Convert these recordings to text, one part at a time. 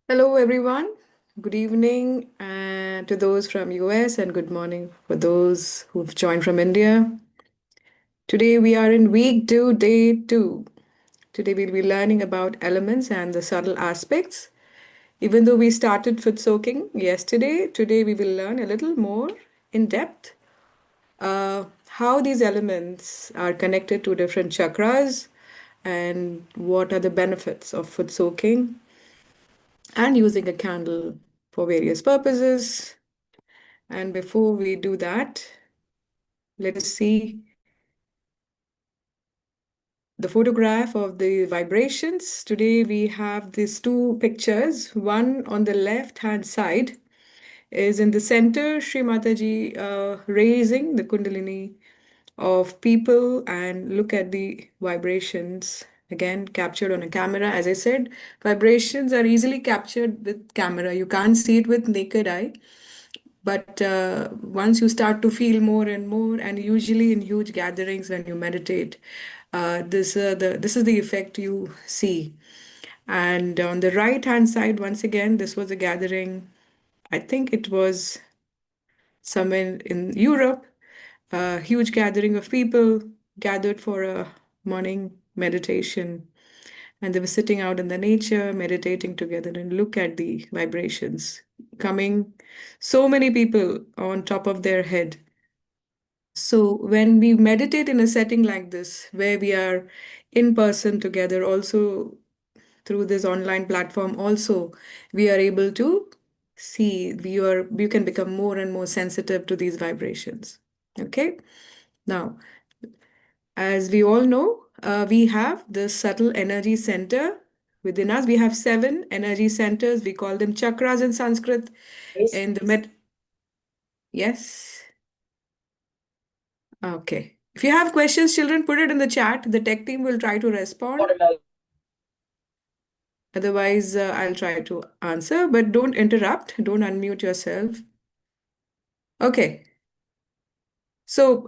Hello, everyone. Good evening to those from US and good morning for those who've joined from India. Today we are in week 2, day 2. Today we'll be learning about elements and the subtle aspects. Even though we started foot soaking yesterday, today we will learn a little more in depth how these elements are connected to different chakras and what are the benefits of foot soaking and using a candle for various purposes. And before we do that, let us see the photograph of the vibrations. Today we have these two pictures. One on the left hand side is in the center, Sri Mataji raising the Kundalini of people, and look at the vibrations again captured on a camera. As I said, vibrations are easily captured with camera. You can't see it with naked eye. But once you start to feel more and more, and usually in huge gatherings when you meditate, this is the effect you see. And on the right hand side, once again, this was a gathering. I think it was somewhere in Europe, a huge gathering of people gathered for a morning meditation. And they were sitting out in the nature, meditating together, and look at the vibrations coming. So many people on top of their head. So when we meditate in a setting like this, where we are in person together, also through this online platform, also we are able to see you can become more and more sensitive to these vibrations. Okay. Now, as we all know, we have the subtle energy center within us. We have 7 energy centers. We call them chakras in Sanskrit. Yes. In the med, yes. Okay. If you have questions, children, put it in the chat. The tech team will try to respond. Audible. Otherwise, I'll try to answer, but don't interrupt. Don't unmute yourself. Okay. So,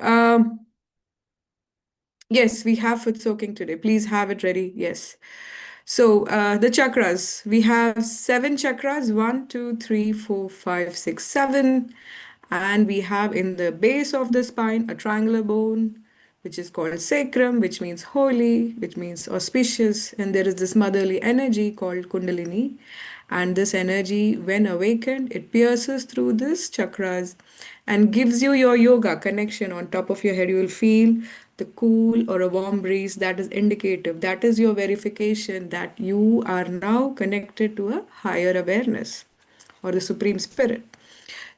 yes, we have foot soaking today. Please have it ready. Yes. So, the chakras, we have 7 chakras: one, two, three, four, five, six, 7. And we have in the base of the spine a triangular bone, which is called sacrum, which means holy, which means auspicious. And there is this motherly energy called Kundalini. And this energy, when awakened, it pierces through these chakras and gives you your yoga connection on top of your head. You will feel the cool or a warm breeze that is indicative. That is your verification that you are now connected to a higher awareness or the Supreme Spirit.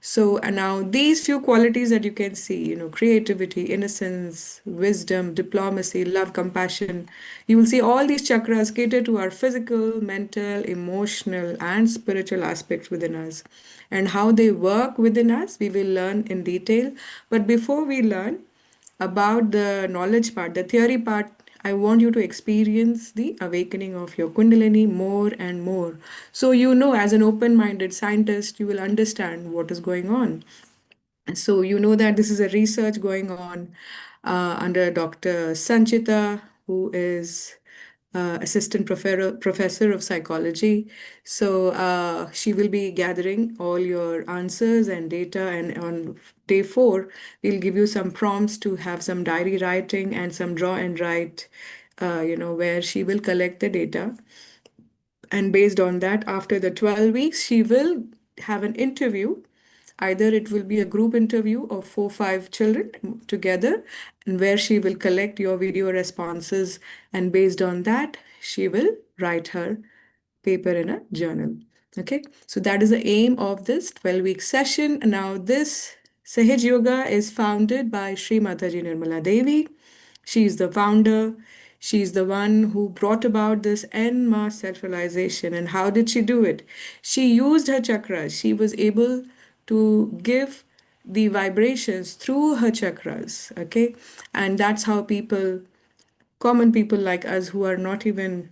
So, and now these few qualities that you can see, creativity, innocence, wisdom, diplomacy, love, compassion, you will see all these chakras cater to our physical, mental, emotional, and spiritual aspects within us. And how they work within us, we will learn in detail. But before we learn about the knowledge part, the theory part, I want you to experience the awakening of your Kundalini more and more. So, as an open minded scientist, you will understand what is going on. So, you know that this is a research going on under Dr. Sanchita, who is assistant professor of psychology. So she will be gathering all your answers and data. And on day 4, we'll give you some prompts to have some diary writing and some draw and write, where she will collect the data. And based on that, after the 12 weeks, she will have an interview. Either it will be a group interview of 4, 5 children together, and where she will collect your video responses, and based on that, she will write her paper in a journal. Okay, so that is the aim of this 12-week session. Now, this Sahaj Yoga is founded by Sri Mataji Nirmala Devi. She is the founder. She's the one who brought about this en masse self-realization. And how did she do it? She used her chakras. She was able to give the vibrations through her chakras. Okay. And that's how common people like us who are not even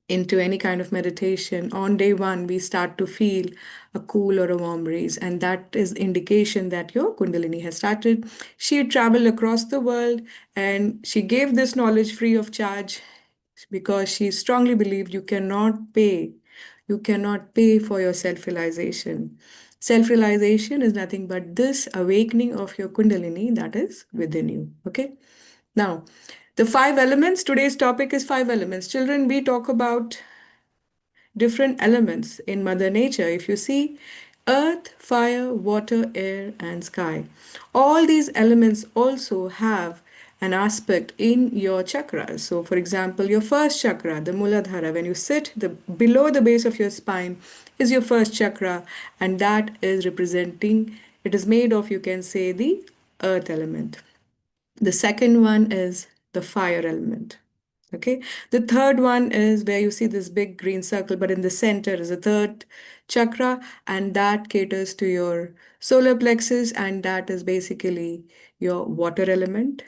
into any kind of meditation, on day 1 we start to feel a cool or a warm breeze, and that is indication that your Kundalini has started. She traveled across the world and she gave this knowledge free of charge because she strongly believed you cannot pay You cannot pay for your self realization. Self realization is nothing but this awakening of your Kundalini that is within you. Okay. Now, the five elements, today's topic is five elements. Children, we talk about different elements in Mother Nature. If you see, earth, fire, water, air, and sky. All these elements also have an aspect in your chakras. So, for example, your first chakra, the Muladhara, when you sit below the base of your spine, is your first chakra, and that is representing, it is made of, you can say, the earth element. The second one is the fire element. Okay. The third one is where you see this big green circle, but in the center is a third chakra, and that caters to your solar plexus, and that is basically your water element.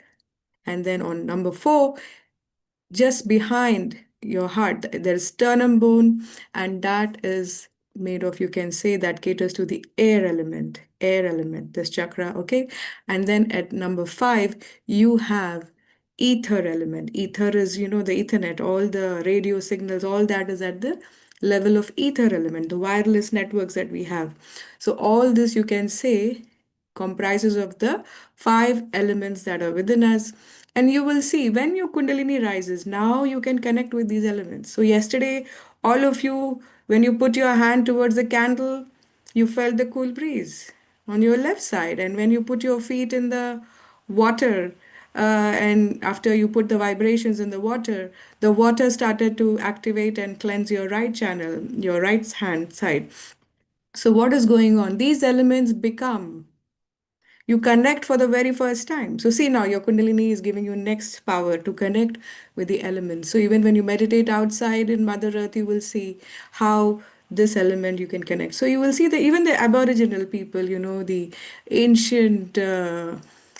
And then on number four, just behind your heart there's sternum bone, and that is made of, you can say, that caters to the air element, this chakra. Okay. And then at number five you have ether element. Ether is, the ethernet, all the radio signals, all that is at the level of ether element, the wireless networks that we have. So all this, you can say, comprises of the five elements that are within us. And you will see when your Kundalini rises, now you can connect with these elements. So, yesterday, all of you, when you put your hand towards the candle, you felt the cool breeze on your left side. And when you put your feet in the water, and after you put the vibrations in the water started to activate and cleanse your right channel, your right hand side. So, what is going on? These elements become, you connect for the very first time. So see, now your Kundalini is giving you next power to connect with the elements. So even when you meditate outside in Mother Earth, you will see how this element you can connect. So you will see that even the Aboriginal people, the ancient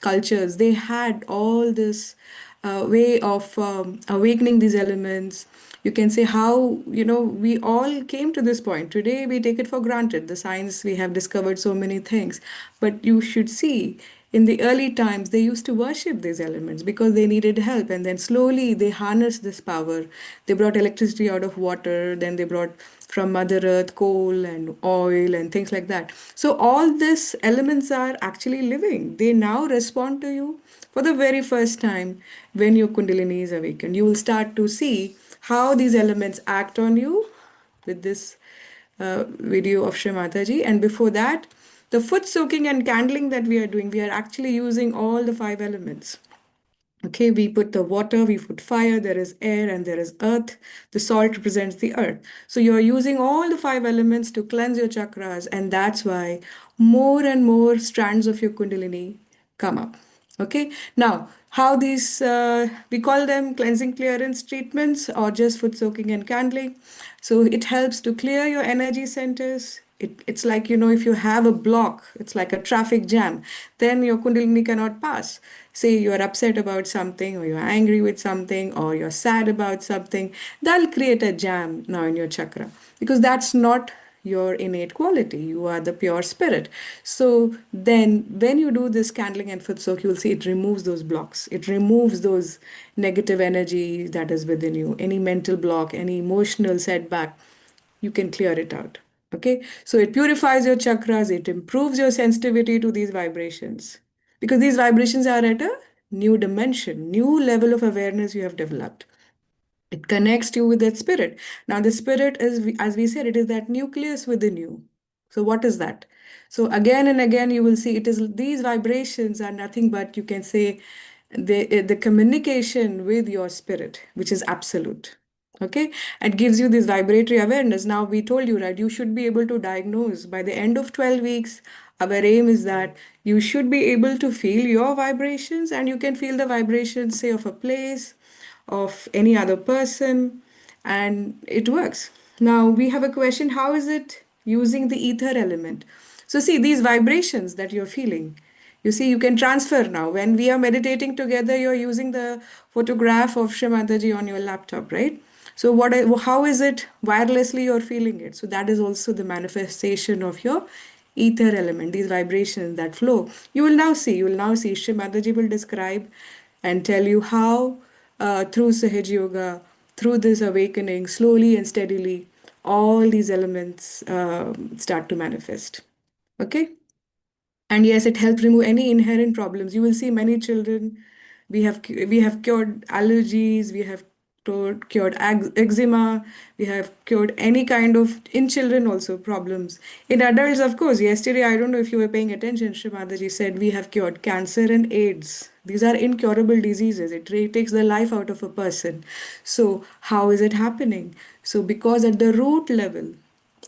cultures, they had all this way of awakening these elements. You can say how, we all came to this point. Today we take it for granted. The science, we have discovered so many things. But you should see, in the early times, they used to worship these elements because they needed help. And then slowly they harnessed this power. They brought electricity out of water, then they brought from Mother Earth coal and oil and things like that. So all these elements are actually living. They now respond to you for the very first time when your Kundalini is awakened. You will start to see how these elements act on you with this video of Shri Mataji. And before that, the foot soaking and candling that we are doing, we are actually using all the five elements. Okay, we put the water, we put fire, there is air, and there is earth. The salt represents the earth. So you're using all the five elements to cleanse your chakras, and that's why more and more strands of your Kundalini come up. Okay, now how these, we call them cleansing clearance treatments or just foot soaking and candling. So it helps to clear your energy centers. It's like, if you have a block, it's like a traffic jam, then your Kundalini cannot pass. Say you're upset about something, or you're angry with something, or you're sad about something, that'll create a jam now in your chakra because that's not your innate quality. You are the pure spirit. So then when you do this candling and foot soak, you'll see it removes those blocks. It removes those negative energy that is within you, any mental block, any emotional setback, you can clear it out. Okay, so it purifies your chakras, it improves your sensitivity to these vibrations because these vibrations are at a new dimension, new level of awareness you have developed. It connects you with that spirit. Now, the spirit is, as we said, it is that nucleus within you. So, what is that? So, again and again, you will see it is these vibrations are nothing but, you can say, the communication with your spirit, which is absolute. Okay, it gives you this vibratory awareness. Now, we told you, right, you should be able to diagnose by the end of 12 weeks. Our aim is that you should be able to feel your vibrations, and you can feel the vibrations, say, of a place, of any other person, and it works. Now we have a question, how is it using the ether element? So see, these vibrations that you're feeling, you see, you can transfer now. When we are meditating together, you're using the photograph of Shrimataji on your laptop, right? So how is it wirelessly you're feeling it? So that is also the manifestation of your ether element, these vibrations that flow. You will now see Shrimataji will describe and tell you how through Sahaja Yoga, through this awakening, slowly and steadily, all these elements start to manifest. Okay? And yes, it helps remove any inherent problems. You will see many children, we have cured allergies, we have cured eczema, we have cured any kind of, in children also, problems. In adults, of course, yesterday, I don't know if you were paying attention, Shrimadaji said we have cured cancer and AIDS. These are incurable diseases. It really takes the life out of a person. So how is it happening? So because at the root level,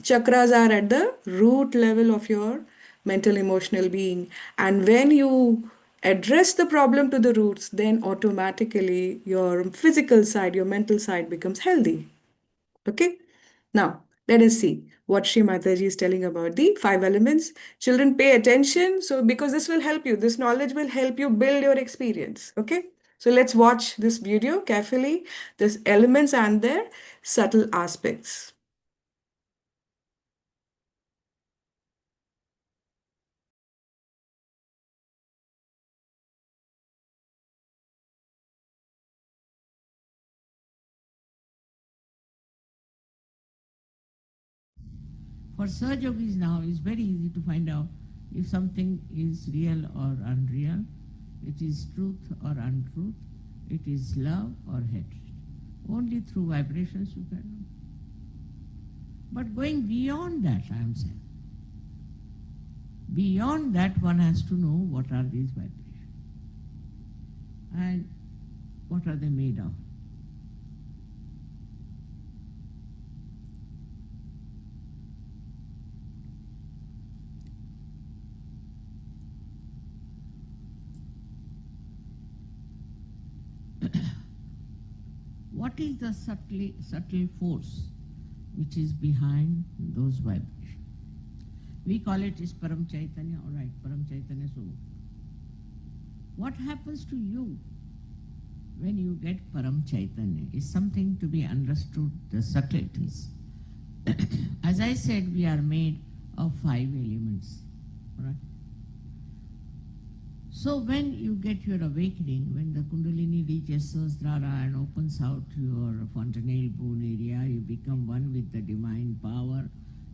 chakras are at the root level of your mental emotional being, and when you address the problem to the roots, then automatically your physical side, your mental side becomes healthy. Okay, now let us see what Sri Mataji is telling about the five elements. Children, pay attention, so because this will help you, this knowledge will help you build your experience. Okay, so let's watch this video carefully, these elements and their subtle aspects. For Sahaja Yogis now, it's very easy to find out if something is real or unreal, it is truth or untruth, it is love or hatred. Only through vibrations you can know. But going beyond that, I am saying, beyond that one has to know what are these vibrations and what are they made of. What is the subtle force which is behind those vibrations? We call it is Param Chaitanya, all right, Param Chaitanya. So, what happens to you when you get Param Chaitanya is something to be understood, the subtleties. As I said, we are made of 5 elements, all right? So when you get your awakening, when the Kundalini reaches Sahasrara and opens out your fontanelle bone area, you become one with the divine power,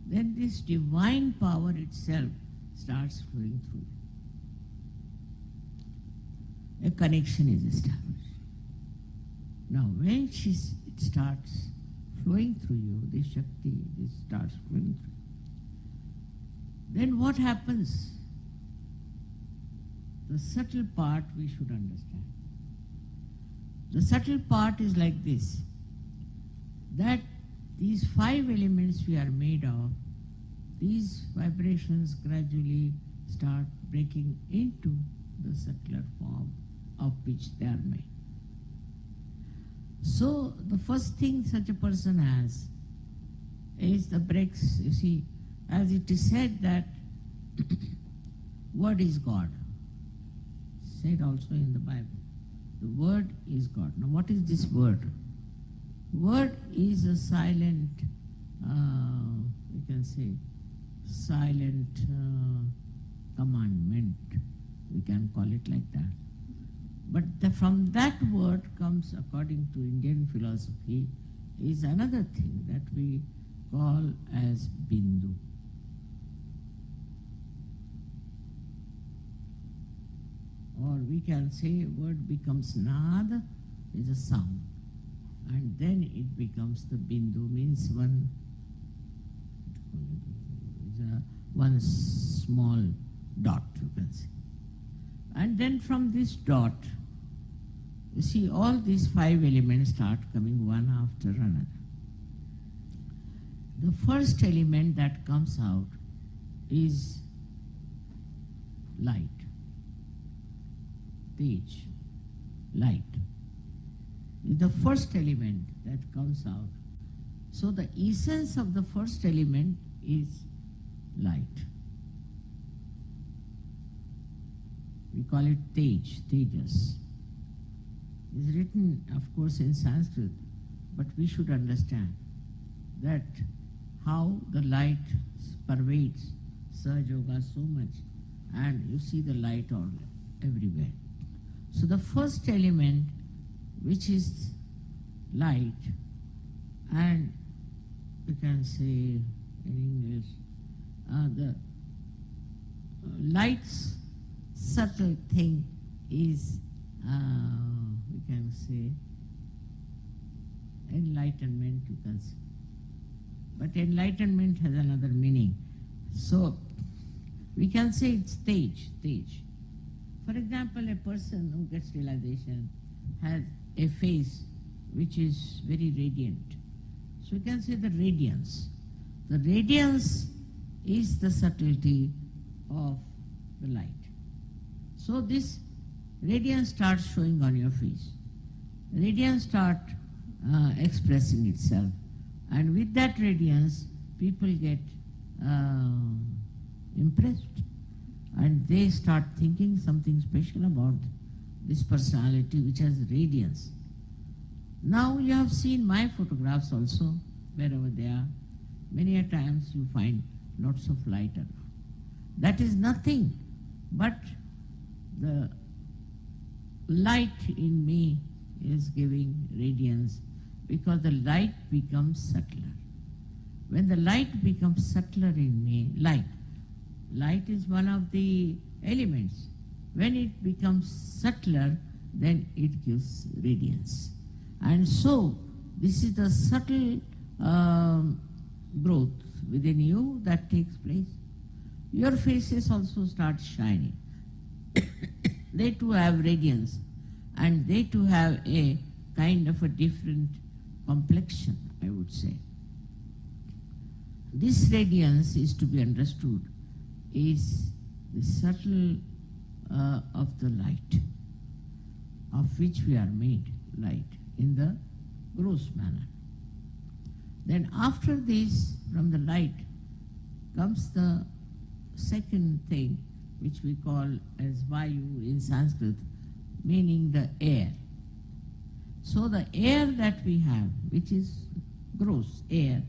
then this divine power itself starts flowing through. A connection is established. Now when it starts flowing through you, this Shakti, this starts flowing through, then what happens? The subtle part we should understand. The subtle part is like this, that these 5 elements we are made of, these vibrations gradually start breaking into the subtler form of which they are made. So the first thing such a person has is the breaks. You see, as it is said that word is God, said also in the Bible. The word is God. Now what is this word? Word is a silent, we can say, silent commandment. We can call it like that. But from that word comes, according to Indian philosophy, is another thing that we call as Bindu. Or we can say word becomes Nad, is a sound. And then it becomes the Bindu, means one small dot, you can say. And then from this dot, you see all these 5 elements start coming one after another. The first element that comes out is light. Tej, light, is the first element that comes out. So the essence of the first element is light. We call it Tej, Tejas. It's written, of course, in Sanskrit, but we should understand that how the light pervades Sahaja Yoga so much, and you see the light all everywhere. So the first element, which is light, and you can say in English, the light's subtle thing is, we can say, enlightenment, you can say. But enlightenment has another meaning. So we can say it's stage. For example, a person who gets realization has a face which is very radiant. So we can say the radiance. The radiance is the subtlety of the light. So this radiance starts showing on your face. Radiance starts expressing itself. And with that radiance, people get impressed. And they start thinking something special about this personality which has radiance. Now you have seen my photographs also, wherever they are. Many a times you find lots of light around. That is nothing but the light in me is giving radiance, because the light becomes subtler. When the light becomes subtler in me, light is one of the elements. When it becomes subtler, then it gives radiance. And so, this is the subtle growth within you that takes place. Your faces also start shining. They too have radiance, and they too have a kind of a different complexion, I would say. This radiance is to be understood is the subtle of the light, of which we are made light in the gross manner. Then after this, from the light, comes the second thing, which we call as Vayu in Sanskrit, meaning the air. So the air that we have, which is gross air,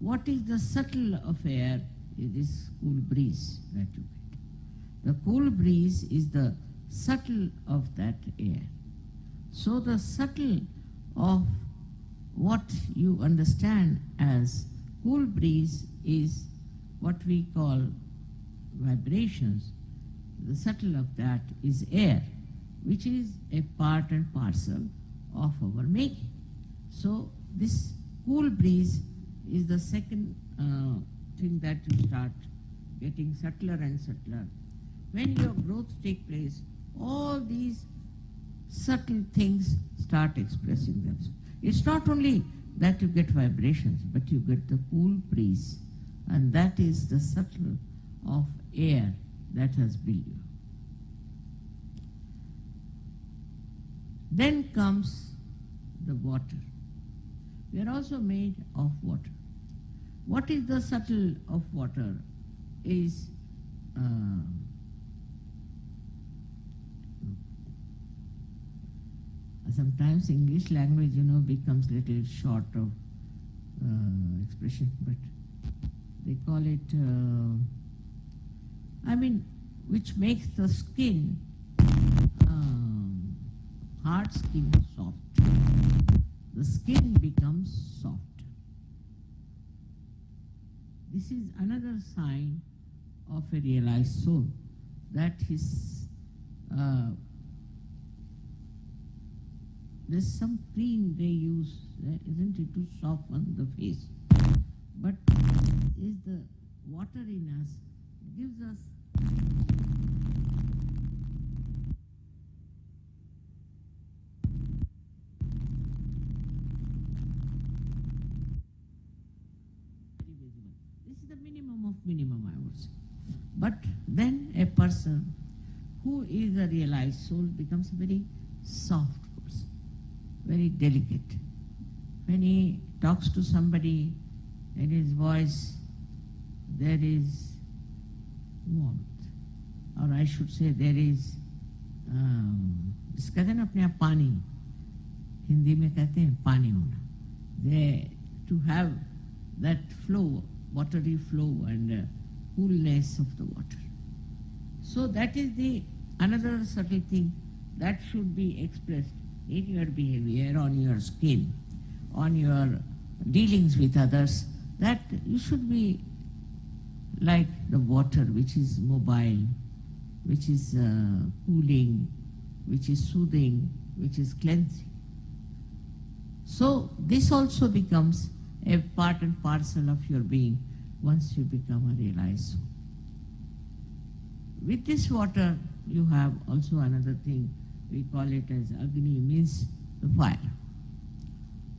what is the subtle of air? It is cool breeze that you get. The cool breeze is the subtle of that air. So the subtle of what you understand as cool breeze is what we call vibrations. The subtle of that is air, which is a part and parcel of our making. So this cool breeze is the second thing that you start getting subtler and subtler. When your growth takes place, all these subtle things start expressing themselves. It's not only that you get vibrations, but you get the cool breeze, and that is the subtle of air that has built you. Then comes the water. We are also made of water. What is the subtle of water is sometimes English language, becomes little short of expression, but they call it, which makes the skin, hard skin soft. The skin becomes soft. This is another sign of a realized soul, that his there's some cream they use, isn't it, to soften the face. But is the water in us gives us very visible. This is the minimum of minimum, I would say. But then a person who is a realized soul becomes a very soft person, very delicate. When he talks to somebody, in his voice there is warmth, or I should say there is कहते हैं ना अपने आप पानी, हिंदी में कहते हैं पानी होना. They to have that flow, watery flow and coolness of the water. So that is the another subtle thing that should be expressed in your behavior, on your skin, on your dealings with others, that you should be like the water, which is mobile, which is cooling, which is soothing, which is cleansing. So this also becomes a part and parcel of your being once you become a realized soul. With this water, you have also another thing, we call it as Agni, means the fire.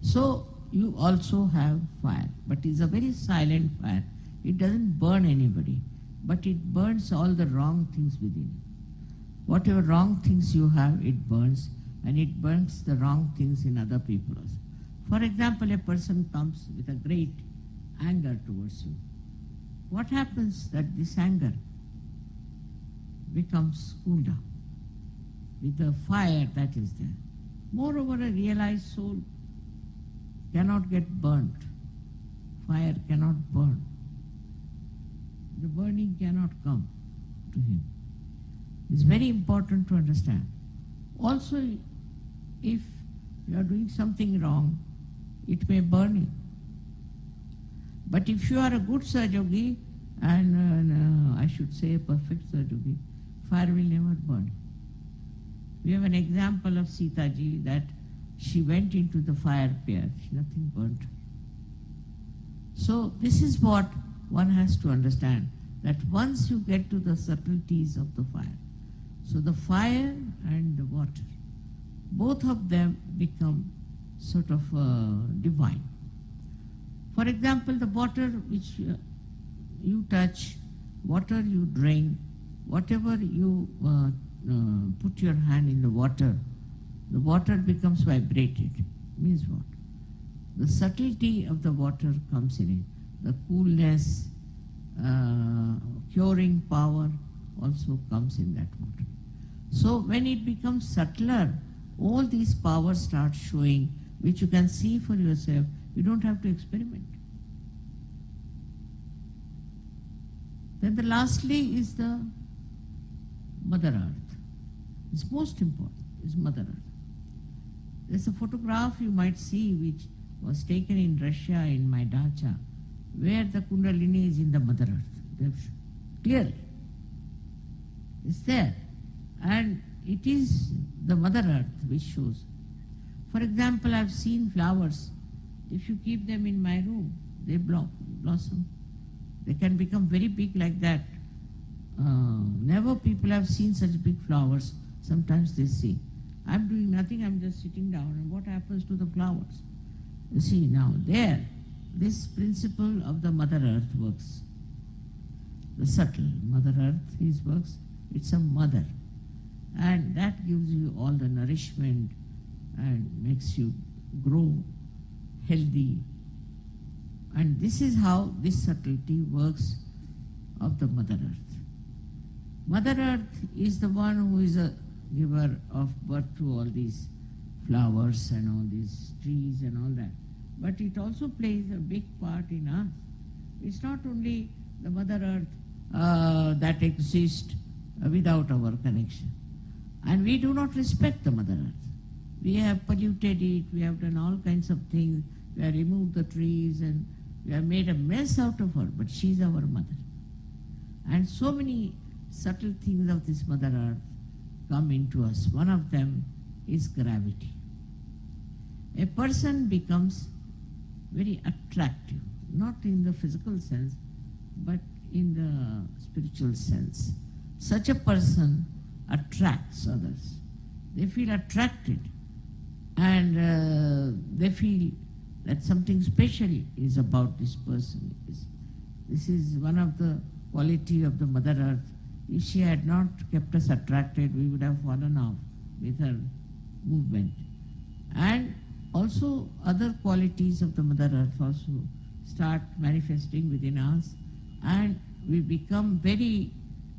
So you also have fire, but it's a very silent fire. It doesn't burn anybody, but it burns all the wrong things within you. Whatever wrong things you have, it burns, and it burns the wrong things in other people also. For example, a person comes with a great anger towards you. What happens that this anger becomes cooled down with the fire that is there. Moreover, a realized soul cannot get burnt. Fire cannot burn. The burning cannot come to him. It's very important to understand. Also, if you are doing something wrong, it may burn you. But if you are a good Sahaja, and I should say a perfect Sahaja, fire will never burn. We have an example of Sita ji that she went into the fire pit, nothing burnt her. So this is what one has to understand, that once you get to the subtleties of the fire, so the fire and the water, both of them become sort of divine. For example, the water which you touch, water you drink, whatever you put your hand in the water becomes vibrated. Means what? The subtlety of the water comes in it. The coolness, curing power also comes in that water. So when it becomes subtler, all these powers start showing, which you can see for yourself. You don't have to experiment. Then the lastly is the Mother Earth. It's most important, is Mother Earth. There's a photograph you might see which was taken in Russia in my dacha, where the Kundalini is in the Mother Earth. Clearly. It's there. And it is the Mother Earth which shows. For example, I've seen flowers. If you keep them in my room, they blossom. They can become very big like that. Never people have seen such big flowers. Sometimes they see. I'm doing nothing, I'm just sitting down. And what happens to the flowers? You see now, there, this principle of the Mother Earth works. The subtle Mother Earth, his works, it's a mother. And that gives you all the nourishment and makes you grow healthy. And this is how this subtlety works of the Mother Earth. Mother Earth is the one who is a giver of birth to all these flowers and all these trees and all that. But it also plays a big part in us. It's not only the Mother Earth that exists without our connection. And we do not respect the Mother Earth. We have polluted it, we have done all kinds of things, we have removed the trees and we have made a mess out of her, but she's our mother. And so many subtle things of this Mother Earth come into us. One of them is gravity. A person becomes very attractive, not in the physical sense, but in the spiritual sense. Such a person attracts others. They feel attracted and they feel that something special is about this person. This is one of the quality of the Mother Earth. If she had not kept us attracted, we would have fallen off with her movement. And also other qualities of the Mother Earth also start manifesting within us, and we become very,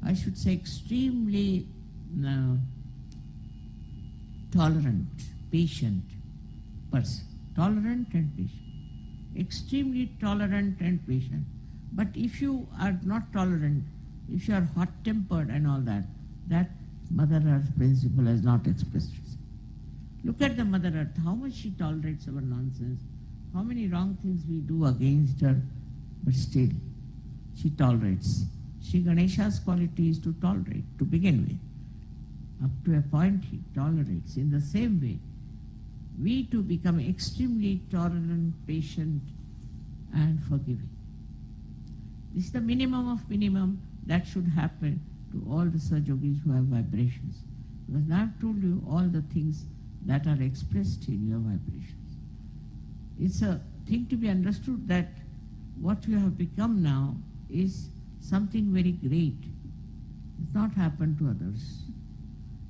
I should say, extremely tolerant, patient person. Tolerant and patient. Extremely tolerant and patient. But if you are not tolerant, if you are hot-tempered and all that, that Mother Earth principle has not expressed itself. Look at the Mother Earth, how much she tolerates our nonsense, how many wrong things we do against her, but still she tolerates. Sri Ganesha's quality is to tolerate to begin with. Up to a point he tolerates. In the same way, we too become extremely tolerant, patient, and forgiving. This is the minimum of minimum that should happen to all the Sajogis who have vibrations. Because I have told you all the things that are expressed in your vibrations. It's a thing to be understood that what you have become now is something very great. It's not happened to others.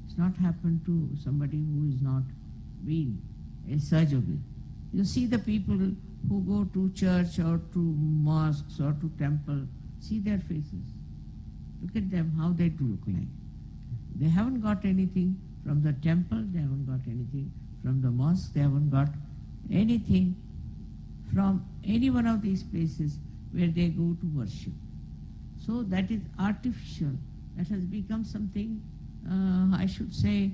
It's not happened to somebody who is not being a Sahaja. You see the people who go to church or to mosques or to temple, see their faces. Look at them, how they do look like. They haven't got anything from the temple, they haven't got anything from the mosque, they haven't got anything from any one of these places where they go to worship. So that is artificial. That has become something, I should say,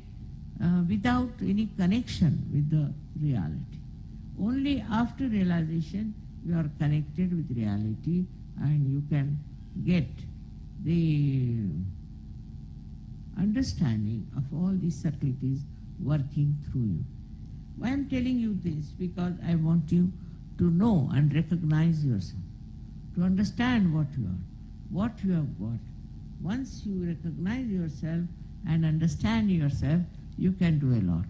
without any connection with the reality. Only after realization you are connected with reality and you can get the understanding of all these subtleties working through you. Why I am telling you this? Because I want you to know and recognize yourself, to understand what you are, what you have got. Once you recognize yourself and understand yourself, you can do a lot.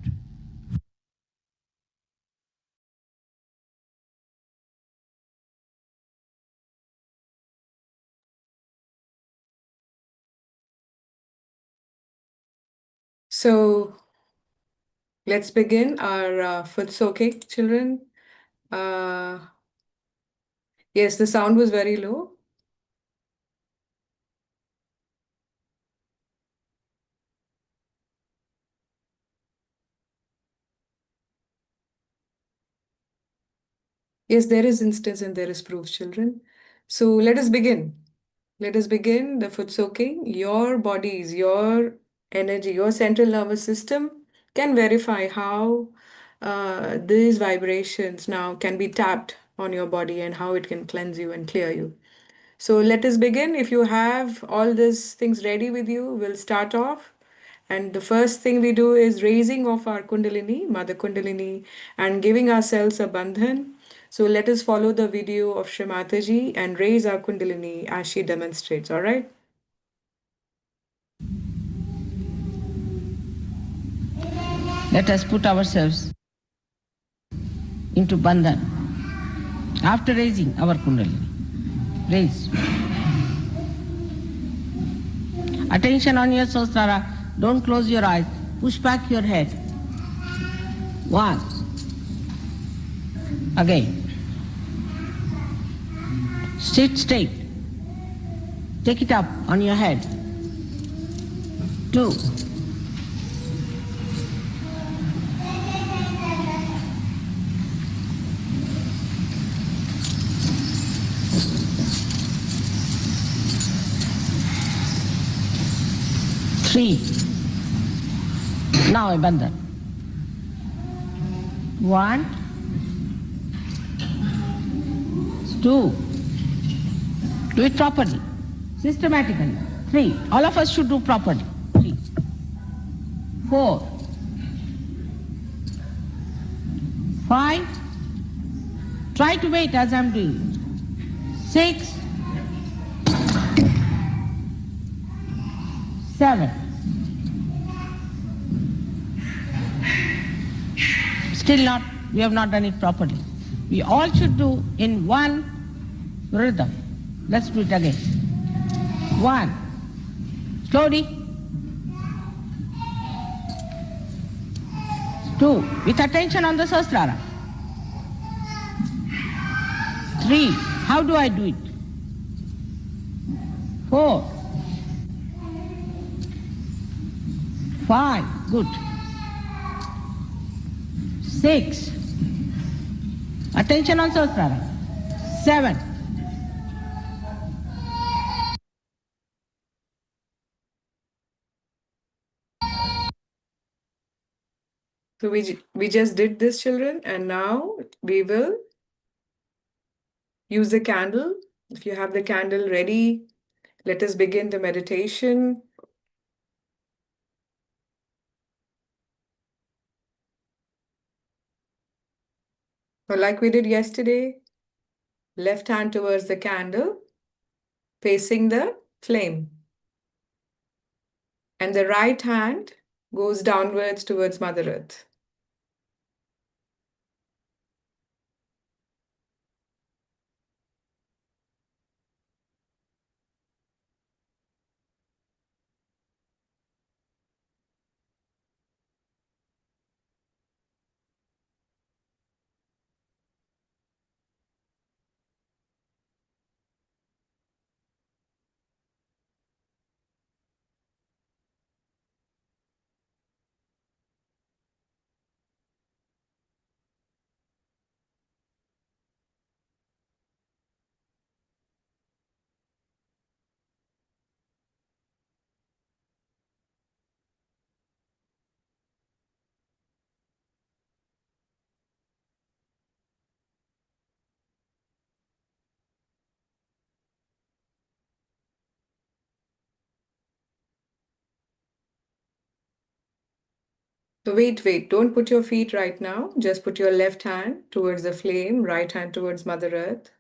So let's begin our foot soaking, children. Uh, yes, the sound was very low. Yes, there is instance and there is proof, children. So let us begin. Let us begin the foot soaking. Your bodies, your energy, your central nervous system can verify how these vibrations now can be tapped on your body and how it can cleanse you and clear you. So let us begin. If you have all these things ready with you, we'll start off. And the first thing we do is raising of our Kundalini, Mother Kundalini, and giving ourselves a bandhan. So let us follow the video of Shri Mataji and raise our Kundalini as she demonstrates, all right? Let us put ourselves into bandhan after raising our kundalini. Raise. Attention on your sahasrara. Don't close your eyes. Push back your head. One. Again. Sit straight. Take it up on your head. Two. Three. Now a bandhan. One. Two. Do it properly, systematically. Three. All of us should do properly. Three. Four. Five. Try to wait as I'm doing. Six. Seven. Still not, we have not done it properly. We all should do in one rhythm. Let's do it again. One. Slowly. Two. With attention on the sahasrara. Three. How do I do it? Four. Five. Good. Six. Attention on sahasrara. Seven. So we just did this, children, and now we will Use the candle. If you have the candle ready, let us begin the meditation. Or like we did yesterday, left hand towards the candle, facing the flame. And the right hand goes downwards towards Mother Earth. So wait, don't put your feet right now. Just put your left hand towards the flame, right hand towards Mother Earth.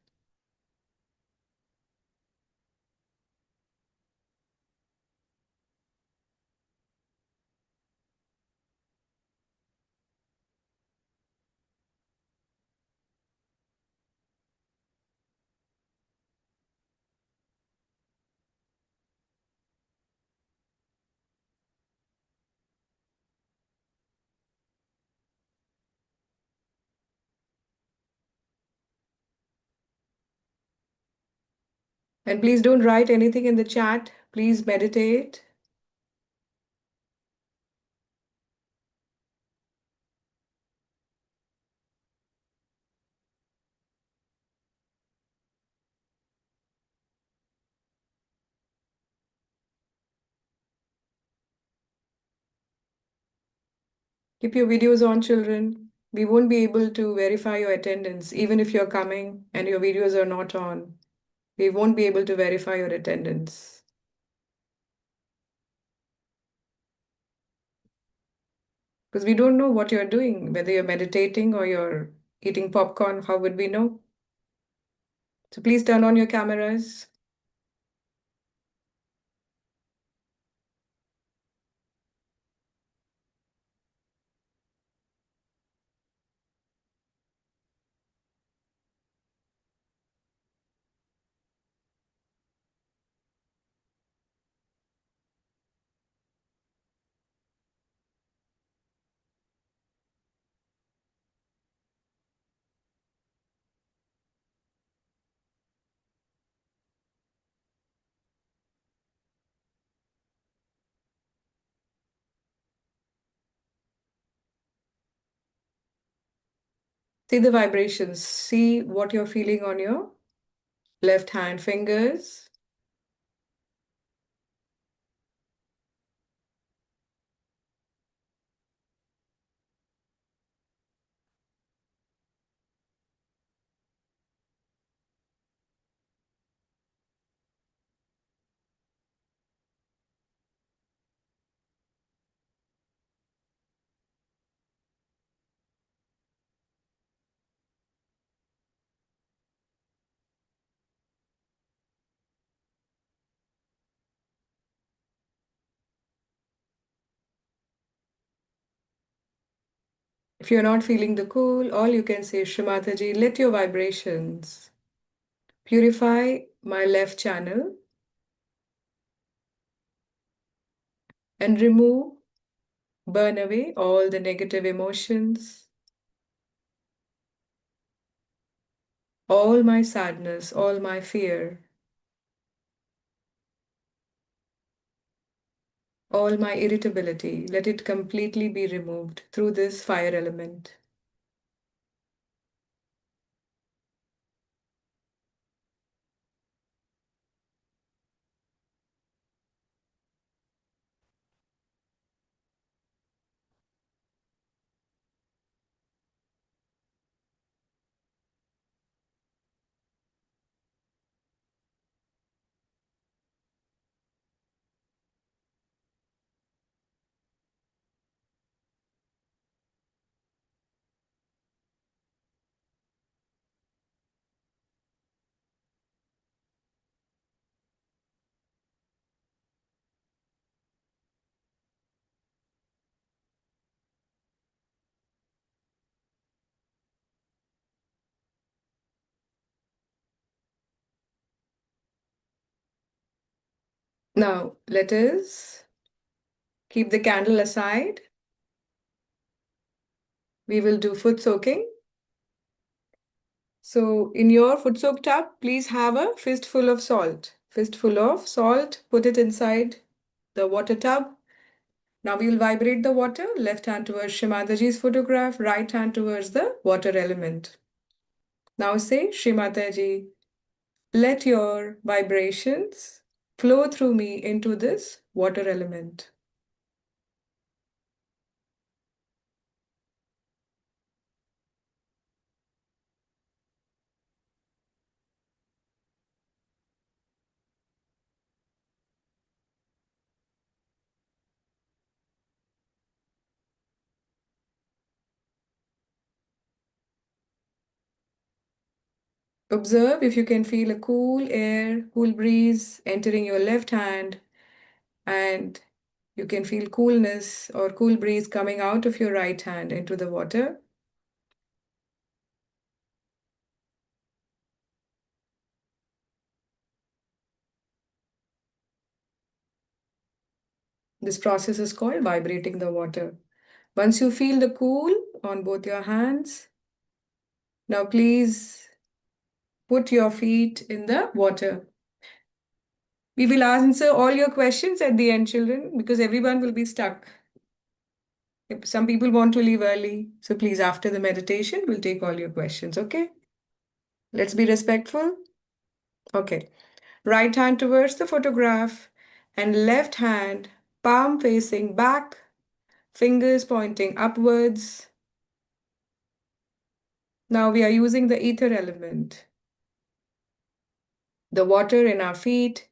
And please don't write anything in the chat. Please meditate. Keep your videos on, children. We won't be able to verify your attendance, even if you're coming and your videos are not on. We won't be able to verify your attendance. Because we don't know what you're doing, whether you're meditating or you're eating popcorn, how would we know? So please turn on your cameras. See the vibrations. See what you're feeling on your left hand fingers. If you're not feeling the cool, all you can say is, Shrimataji, let your vibrations purify my left channel and remove, burn away all the negative emotions, all my sadness, all my fear, all my irritability. Let it completely be removed through this fire element. Now, let us keep the candle aside. We will do foot soaking. So, in your foot soak tub, please have a fistful of salt. Fistful of salt, put it inside the water tub. Now we will vibrate the water, left hand towards Shrimataji's photograph, right hand towards the water element. Now say, Shrimataji, let your vibrations flow through me into this water element. Observe if you can feel a cool air, cool breeze entering your left hand, and you can feel coolness or cool breeze coming out of your right hand into the water. This process is called vibrating the water. Once you feel the cool on both your hands, now please put your feet in the water. We will answer all your questions at the end, children, because everyone will be stuck. If some people want to leave early, so please, after the meditation, we'll take all your questions, okay? Let's be respectful. Okay. Right hand towards the photograph and left hand, palm facing back, fingers pointing upwards. Now we are using the ether element, the water in our feet.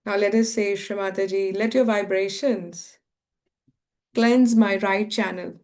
Now let us say, Shrimataji, let your vibrations cleanse my right channel.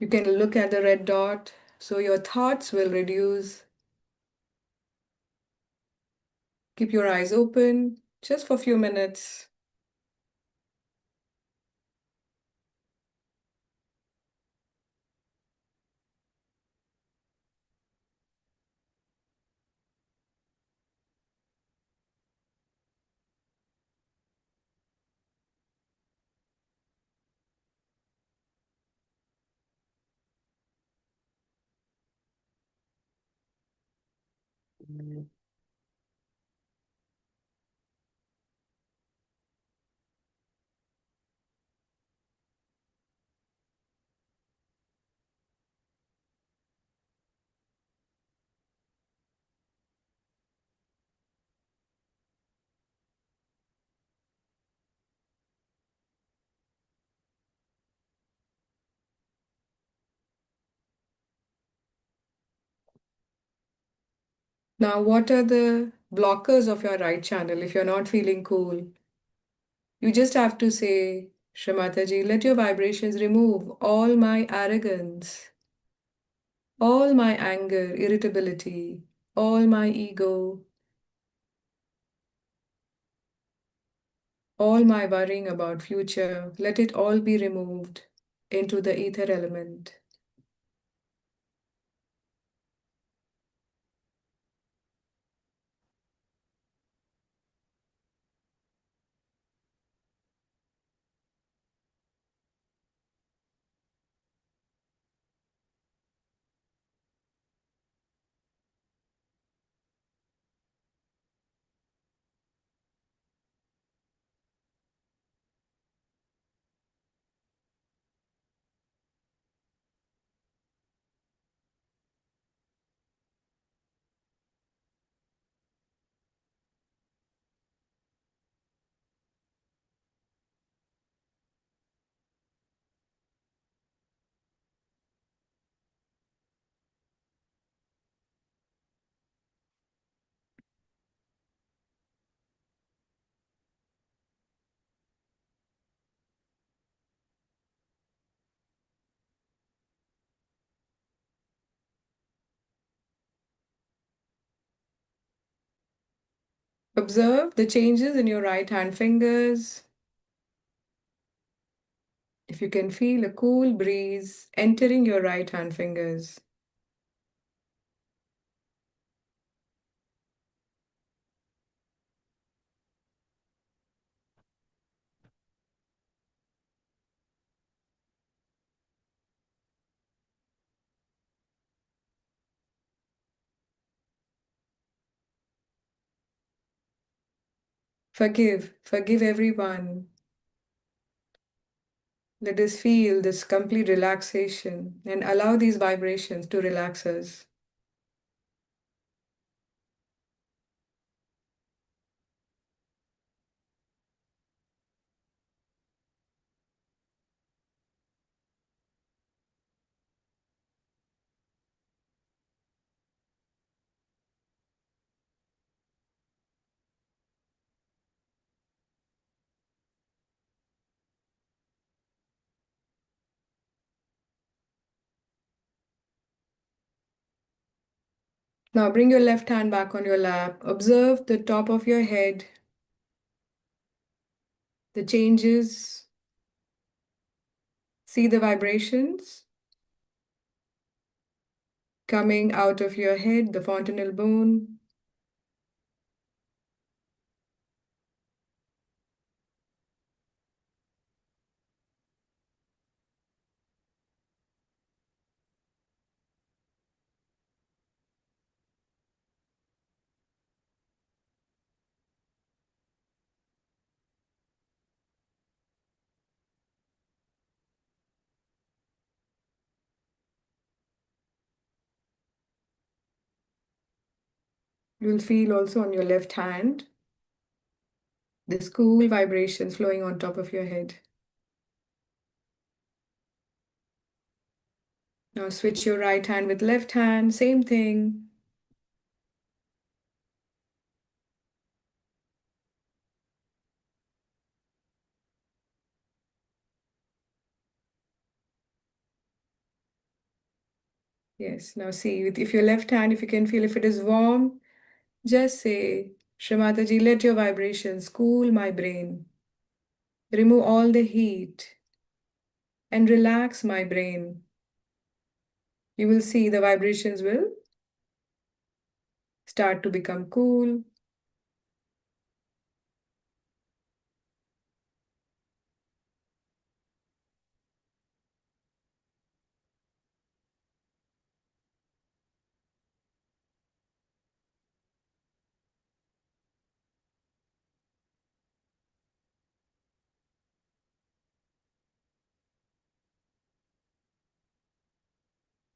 You can look at the red dot, so your thoughts will reduce. Keep your eyes open just for a few minutes. Now, what are the blockers of your right channel if you're not feeling cool? You just have to say, Shrimataji, let your vibrations remove all my arrogance, all my anger, irritability, all my ego, all my worrying about future. Let it all be removed into the ether element. Observe the changes in your right hand fingers. If you can feel a cool breeze entering your right hand fingers. Forgive everyone. Let us feel this complete relaxation and allow these vibrations to relax us. Now bring your left hand back on your lap. Observe the top of your head, the changes, see the vibrations coming out of your head, the fontanel bone. You'll feel also on your left hand this cool vibrations flowing on top of your head. Now switch your right hand with left hand, same thing. Yes, now see, if your left hand, if you can feel if it is warm, just say, Shrimataji, let your vibrations cool my brain, remove all the heat, and relax my brain. You will see the vibrations will start to become cool.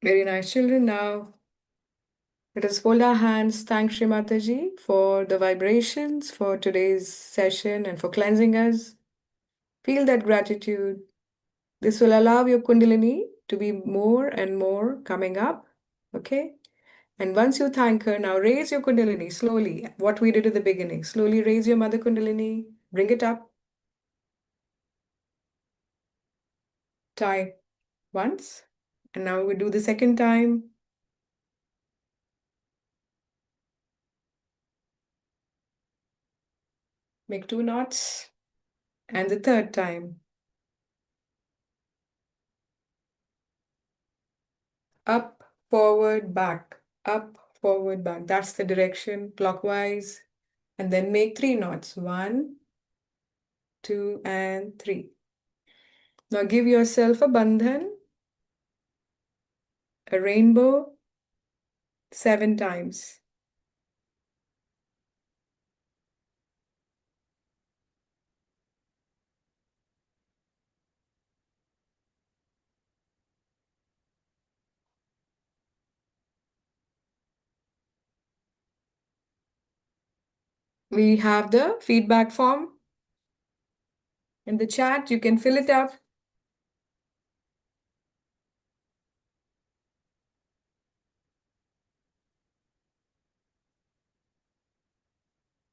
Very nice, children. Now, let us hold our hands. Thank Shri Mataji for the vibrations for today's session and for cleansing us. Feel that gratitude. This will allow your Kundalini to be more and more coming up. Okay? And once you thank her, now raise your Kundalini slowly. What we did at the beginning. Slowly raise your Mother Kundalini. Bring it up. Tie once. And now we do the second time. Make 2 knots. And the third time. Up, forward, back. Up, forward, back. That's the direction, clockwise. And then make 3 knots. 1, 2, and 3. Now give yourself a bandhan, a rainbow, 7 times. We have the feedback form in the chat. You can fill it up.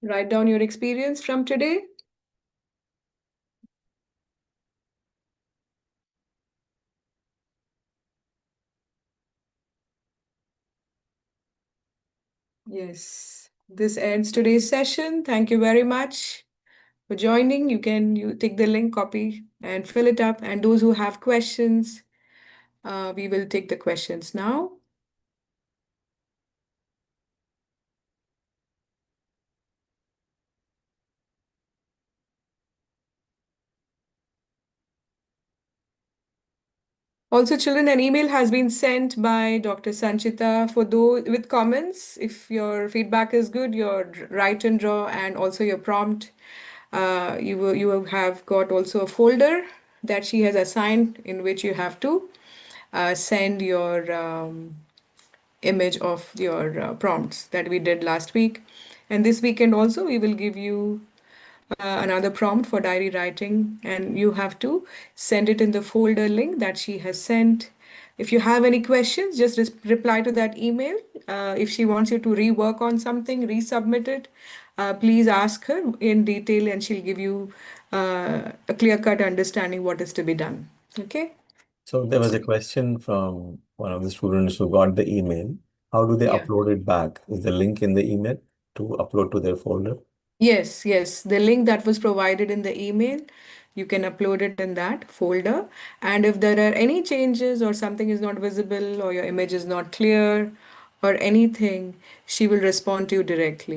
Write down your experience from today. Yes. This ends today's session. Thank you very much for joining. You take the link, copy, and fill it up. And those who have questions, we will take the questions now. Also, children, an email has been sent by Dr. Sanchita for those with comments. If your feedback is good, your write and draw, and also your prompt, you will have got also a folder that she has assigned in which you have to send your image of your prompts that we did last week. And this weekend also, we will give you another prompt for diary writing, and you have to send it in the folder link that she has sent. If you have any questions, just reply to that email. If she wants you to rework on something, resubmit it, please ask her in detail and she'll give you a clear-cut understanding what is to be done. Okay? So there was a question from one of the students who got the email. How do they Yeah. upload it back? Is the link in the email to upload to their folder? Yes, yes. The link that was provided in the email, you can upload it in that folder. And if there are any changes or something is not visible or your image is not clear or anything, she will respond to you directly.